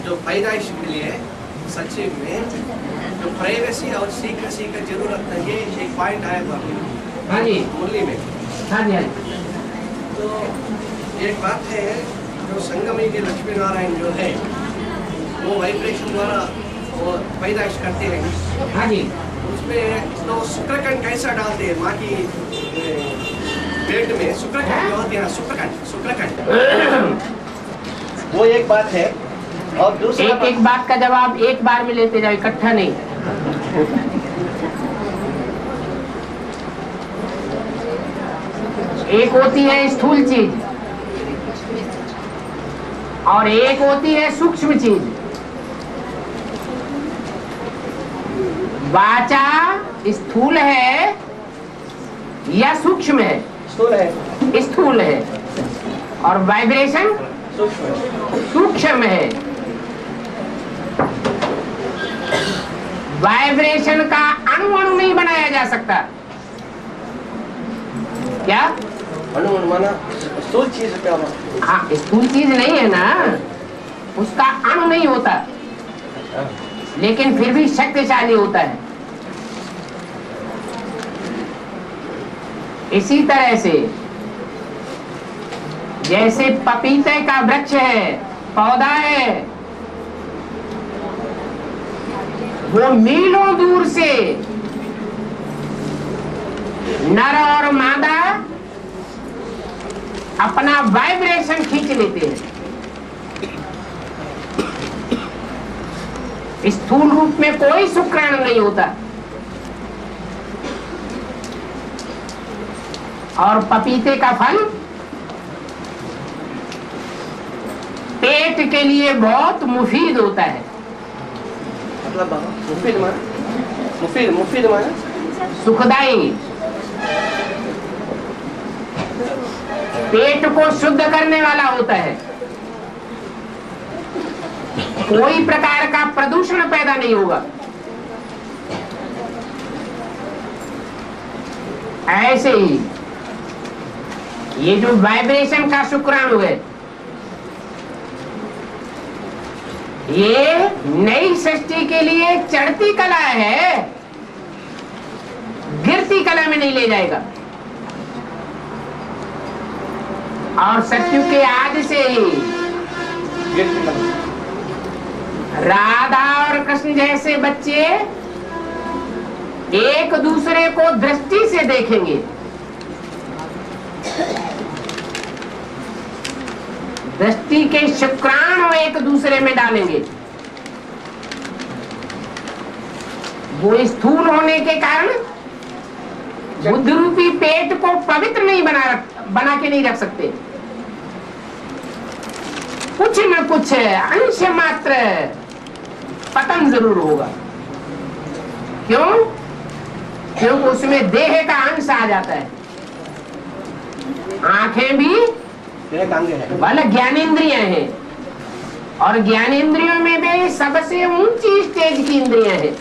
जो पैदाइश के लिए सचिव में जो प्राइवेसी और सीक्रेसी का जरूरत है, ये एक पॉइंट आया था हाँ जी मुरली में। हाँ जी हाँ जी। तो एक बात है, जो संगमी के लक्ष्मी नारायण जो है वो वाइब्रेशन द्वारा वो पैदाइश करते हैं। हाँ जी। उसमें तो शुक्रकंड कैसा डालते हैं माँ की पेट में? शुक्रकंड जो होते हैं, शुक्रकंड वो एक बात है। और दूसरा एक बात का जवाब एक बार में लेते जाओ, इकट्ठा नहीं। एक होती है स्थूल चीज और एक होती है सूक्ष्म चीज। वाचा स्थूल है या सूक्ष्म है? स्थूल है। स्थूल है। और वाइब्रेशन सूक्ष्म है। वाइब्रेशन का अणु अणु नहीं बनाया जा सकता। क्या अणु माना स्थूल चीज क्या? हाँ, स्थूल चीज नहीं है ना, उसका अणु नहीं होता, लेकिन फिर भी शक्तिशाली होता है। इसी तरह से जैसे पपीते का वृक्ष है, पौधा है, वो मीलों दूर से नर और मादा अपना वाइब्रेशन खींच लेते हैं। स्थूल रूप में कोई शुक्राणु नहीं होता। और पपीते का फल पेट के लिए बहुत मुफीद होता है। मतलब मुफीद माना सुखदाई, पेट को शुद्ध करने वाला होता है। कोई प्रकार का प्रदूषण पैदा नहीं होगा। ऐसे ही ये जो वाइब्रेशन का शुक्राणु है, ये नई सृष्टि के लिए चढ़ती कला है, गिरती कला में नहीं ले जाएगा। और सत्युग के आदि से ही राधा और कृष्ण जैसे बच्चे एक दूसरे को दृष्टि से देखेंगे। दृष्टि के शुक्राणु एक दूसरे में डालेंगे। वो स्थूल होने के कारण बुद्ध रूपी पेट को पवित्र नहीं बना के नहीं रख सकते। कुछ न कुछ अंश मात्र पतन जरूर होगा। क्यों? क्योंकि उसमें देह का अंश आ जाता है। आंखें भी वाला ज्ञानेंद्रियां हैं, और ज्ञानेंद्रियों में भी सबसे ऊंची स्टेज की इंद्रियां हैं।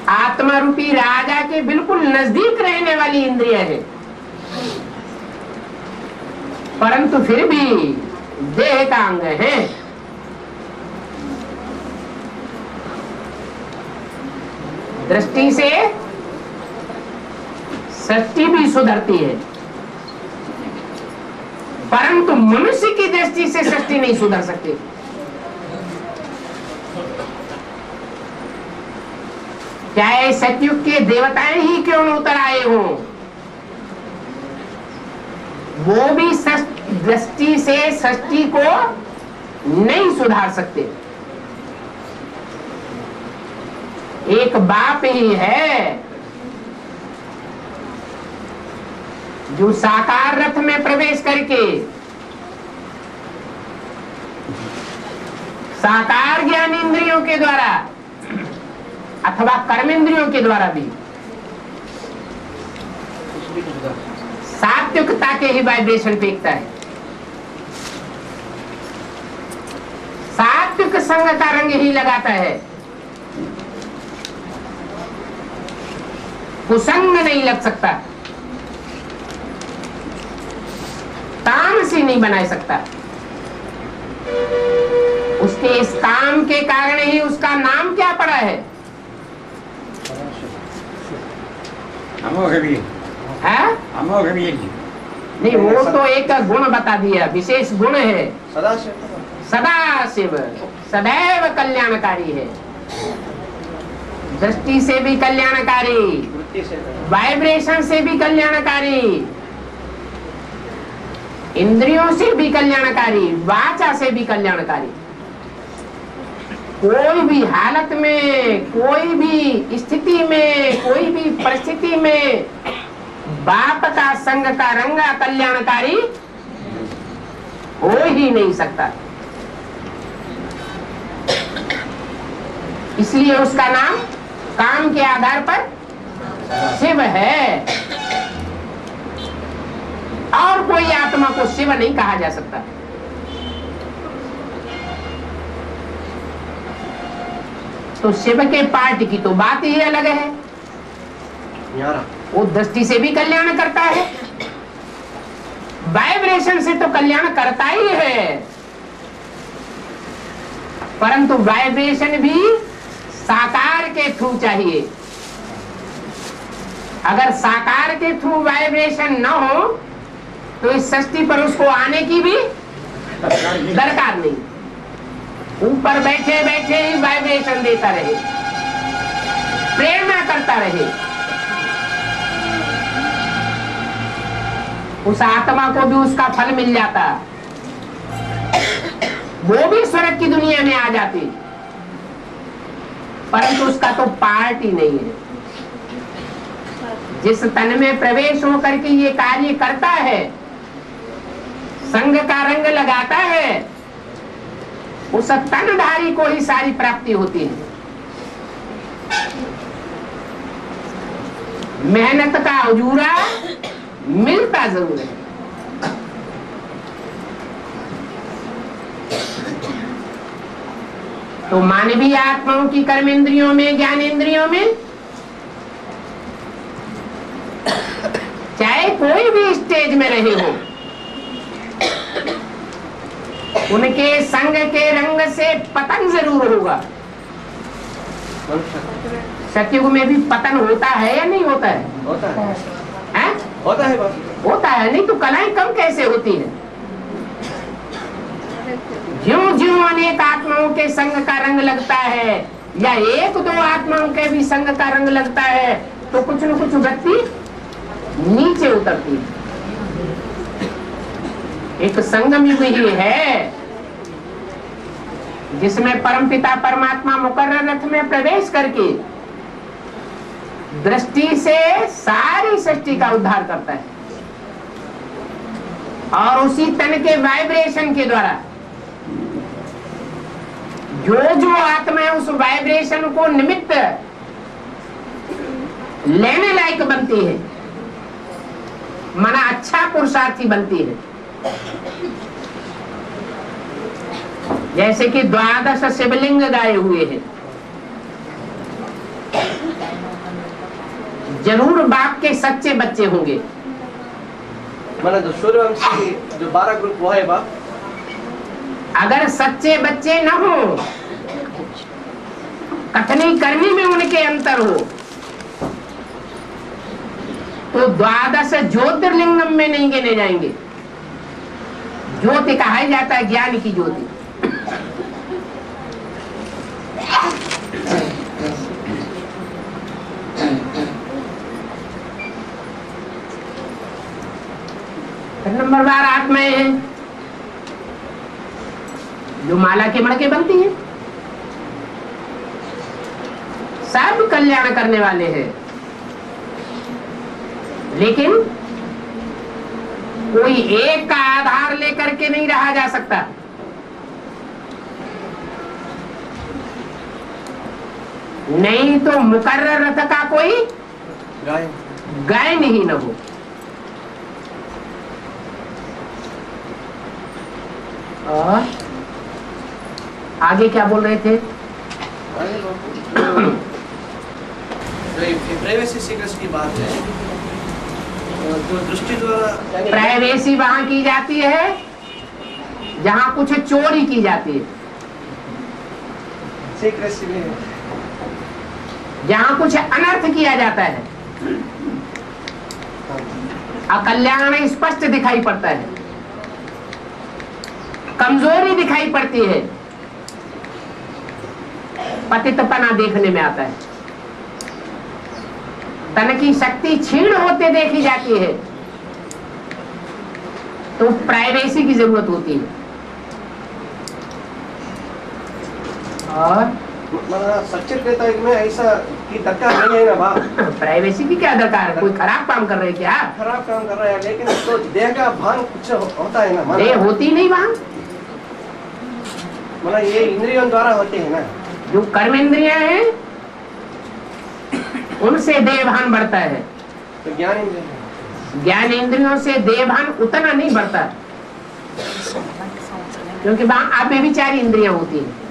आत्मा रूपी राजा के बिल्कुल नजदीक रहने वाली इंद्रियां हैं, परंतु फिर भी देह का अंग है। दृष्टि से सृष्टि भी सुधरती है, परंतु मनुष्य की दृष्टि से सृष्टि नहीं सुधर सकती। चाहे सतयुग के देवताएं ही क्यों न उतर आए हों, वो भी दृष्टि से सृष्टि को नहीं सुधार सकते। एक बाप ही है जो साकार रथ में प्रवेश करके साकार ज्ञान इंद्रियों के द्वारा अथवा कर्मेंद्रियों के द्वारा भी सात्विकता के ही वाइब्रेशन फेंकता है। सात्विक संग का रंग ही लगाता है, कुसंग नहीं लग सकता, तामसी नहीं बना सकता। उसके इस काम के कारण ही उसका नाम क्या पड़ा है? अमोघ वीर। है? अमोघ वीर जी। नहीं, वो तो एक गुण बता दिया, विशेष गुण है। सदाशिव सदा शिव सदैव कल्याणकारी है, दृष्टि से भी कल्याणकारी, वृत्ति से वाइब्रेशन से भी कल्याणकारी, इंद्रियों से भी कल्याणकारी, वाचा से भी कल्याणकारी। कोई भी हालत में, कोई भी स्थिति में, कोई भी परिस्थिति में बाप का संग का रंगा कल्याणकारी हो ही नहीं सकता। इसलिए उसका नाम काम के आधार पर शिव है, और कोई आत्मा को शिव नहीं कहा जा सकता। तो शिव के पार्ट की तो बात ही अलग है। न्यारा वो दृष्टि से भी कल्याण करता है, वाइब्रेशन से तो कल्याण करता ही है, परंतु वाइब्रेशन भी साकार के थ्रू चाहिए। अगर साकार के थ्रू वाइब्रेशन न हो तो इस सृष्टि पर उसको आने की भी दरकार नहीं। ऊपर बैठे बैठे ही वाइब्रेशन देता रहे, प्रेरणा करता रहे, उस आत्मा को भी उसका फल मिल जाता, वो भी स्वर्ग की दुनिया में आ जाती, परंतु उसका तो पार्ट ही नहीं है। जिस तन में प्रवेश होकर के ये कार्य करता है, संग का रंग लगाता है, उस तनधारी को ही सारी प्राप्ति होती है। मेहनत का उजूरा मिलता जरूर है। तो मानवीय आत्माओं की कर्मेंद्रियों में, ज्ञानेंद्रियों में चाहे कोई भी स्टेज में रहे हो, उनके संग के रंग से पतन जरूर होगा। सतयुग में भी पतन होता है या नहीं होता है? होता है, हैं? होता है बात। होता है, नहीं तो कलाएं कम कैसे होती है? ज्यों ज्यों अनेक आत्माओं के संग का रंग लगता है, या एक दो आत्माओं के भी संग का रंग लगता है, तो कुछ न कुछ व्यक्ति नीचे उतरती है। एक संगम युग ही है जिसमें परमपिता परमात्मा मुकर्रर रथ में प्रवेश करके दृष्टि से सारी सृष्टि का उद्धार करता है, और उसी तन के वाइब्रेशन के द्वारा जो जो आत्मा है उस वाइब्रेशन को निमित्त लेने लायक बनती है, मना अच्छा पुरुषार्थी बनती है। जैसे कि 12 शिवलिंग गाए हुए हैं, जरूर बाप के सच्चे बच्चे होंगे। माना जो सूर्यवंशी जो 12 ग्रुप वो है बाप। अगर सच्चे बच्चे न हो, कथनी करनी में उनके अंतर हो, तो 12 ज्योतिर्लिंगम में नहीं गिने जाएंगे। ज्योति कहा ही जाता है ज्ञान की ज्योति। नंबर 12 आत्माएं हैं जो माला के मड़के बनती हैं, सब कल्याण करने वाले हैं, लेकिन कोई एक का आधार लेकर के नहीं रहा जा सकता। नहीं तो मुकर्रर रथ का कोई गायन ही न हो। और आगे क्या बोल रहे थे? प्राइवेसी सीक्रेट्स की बात है, जो दृष्टि द्वारा प्राइवेसी वहां की जाती है जहां कुछ चोरी की जाती है। secrecy में जहाँ कुछ अनर्थ किया जाता है, अकल्याण स्पष्ट दिखाई पड़ता है, कमजोरी दिखाई पड़ती है, पतितपना देखने में आता है, तन की शक्ति क्षीण होते देखी जाती है, तो प्राइवेसी की जरूरत होती है। और मला सचिन कहता है कि मैं ऐसा की दरकार नहीं है ना बाप, प्राइवेसी की क्या दरकार है? कोई खराब काम कर रहे क्या? खराब काम कर रहा है, लेकिन तो देह का भान कुछ होता है ना, देह होती नहीं वहां, मतलब ये इंद्रियों द्वारा होते हैं ना। जो कर्म इंद्रियां हैं उनसे देहभान बढ़ता है, तो ज्ञान इंद्रिय, ज्ञान इंद्रियों से देहभान उतना नहीं बढ़ता, क्योंकि वहां अव्यभिचारी इंद्रियां होती हैं।